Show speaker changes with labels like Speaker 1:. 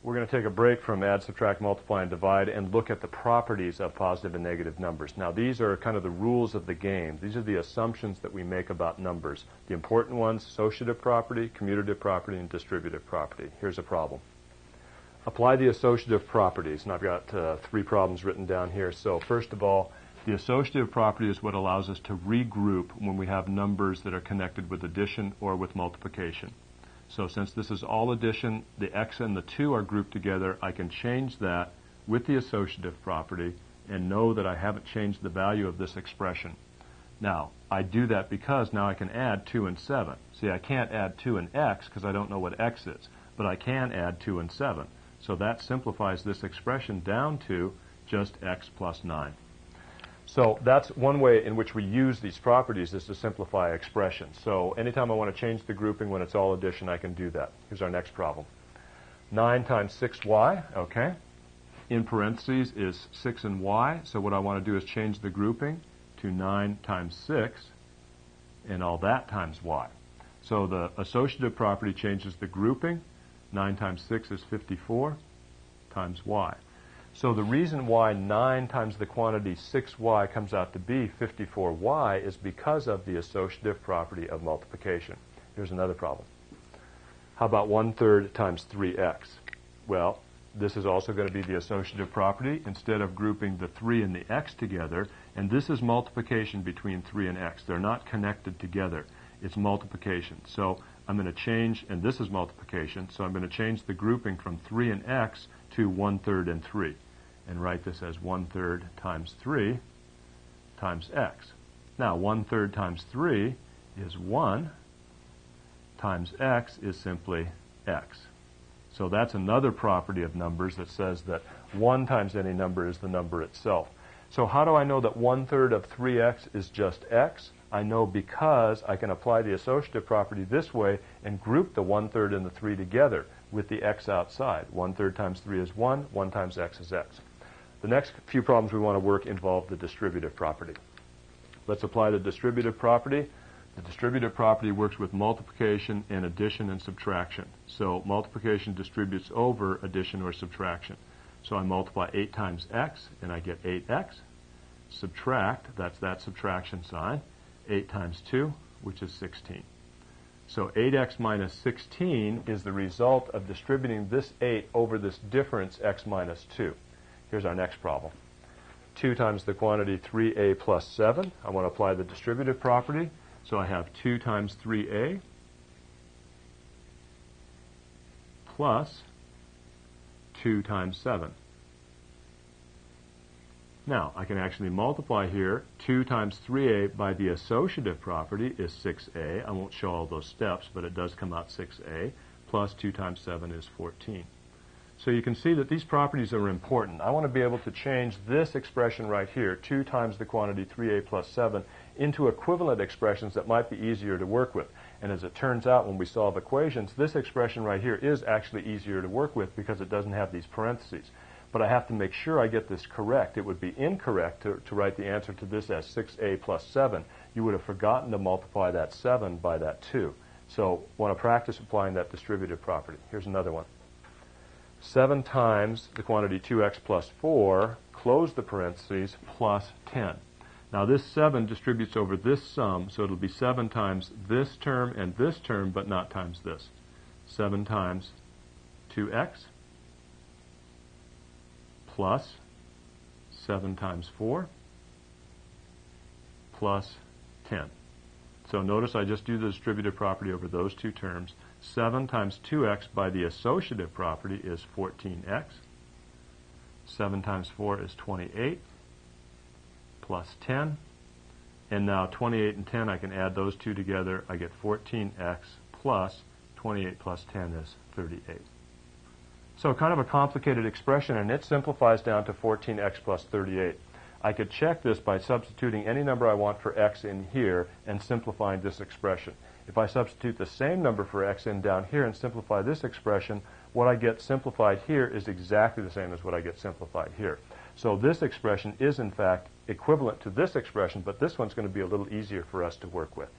Speaker 1: we're going to take a break from add, subtract, multiply, and divide and look at the properties of positive and negative numbers. Now, these are kind of the rules of the game. These are the assumptions that we make about numbers. The important ones: associative property, commutative property, and distributive property. Here's a problem. Apply the associative properties, and I've got 3 problems written down here. So first of all, the associative property is what allows us to regroup when we have numbers that are connected with addition or with multiplication. So since this is all addition, the x and the 2 are grouped together, I can change that with the associative property and know that I haven't changed the value of this expression. Now, I do that because now I can add 2 and 7. See, I can't add 2 and x because I don't know what x is, but I can add 2 and 7. So that simplifies this expression down to just x plus 9. So that's one way in which we use these properties, is to simplify expressions. So anytime I want to change the grouping when it's all addition, I can do that. Here's our next problem. 9 times 6y, okay. In parentheses is 6 and y, so what I want to do is change the grouping to 9 times 6 and all that times y. So the associative property changes the grouping. 9 times 6 is 54 times y. So the reason why 9 times the quantity 6y comes out to be 54y is because of the associative property of multiplication. Here's another problem. How about 1/3 times 3x? Well, this is also going to be the associative property. Instead of grouping the 3 and the x together, and this is multiplication between 3 and x. They're not connected together. It's multiplication. So I'm going to change, and this is multiplication, so I'm going to change the grouping from 3 and x to 1/3 and 3. And write this as 1/3 times 3 times x. Now, 1/3 times 3 is 1 times x is simply x. So that's another property of numbers that says that 1 times any number is the number itself. So how do I know that 1/3 of 3x is just x? I know because I can apply the associative property this way and group the 1/3 and the 3 together with the x outside. 1/3 times 3 is 1, 1 times x is x. The next few problems we want to work involve the distributive property. Let's apply the distributive property. The distributive property works with multiplication and addition and subtraction. So multiplication distributes over addition or subtraction. So I multiply 8 times x, and I get 8x. Subtract, that's that subtraction sign, 8 times 2, which is 16. So 8x minus 16 is the result of distributing this 8 over this difference, x minus 2. Here's our next problem. 2 times the quantity 3a plus 7. I want to apply the distributive property. So I have 2 times 3a plus 2 times 7. Now, I can actually multiply here. 2 times 3a by the associative property is 6a. I won't show all those steps, but it does come out 6a. Plus 2 times 7 is 14. So you can see that these properties are important. I want to be able to change this expression right here, 2 times the quantity 3a plus 7, into equivalent expressions that might be easier to work with. And as it turns out, when we solve equations, this expression right here is actually easier to work with because it doesn't have these parentheses. But I have to make sure I get this correct. It would be incorrect to write the answer to this as 6a plus 7. You would have forgotten to multiply that 7 by that 2. So I want to practice applying that distributive property. Here's another one. 7 times the quantity 2x plus 4, close the parentheses, plus 10. Now this 7 distributes over this sum, so it'll be 7 times this term and this term, but not times this. 7 times 2x plus 7 times 4 plus 10. So notice I just do the distributive property over those two terms. 7 times 2x by the associative property is 14x. 7 times 4 is 28 plus 10. And now 28 and 10, I can add those two together. I get 14x plus 28 plus 10 is 38. So kind of a complicated expression, and it simplifies down to 14x plus 38. I could check this by substituting any number I want for x in here and simplifying this expression. If I substitute the same number for x in down here and simplify this expression, what I get simplified here is exactly the same as what I get simplified here. So this expression is in fact equivalent to this expression, but this one's going to be a little easier for us to work with.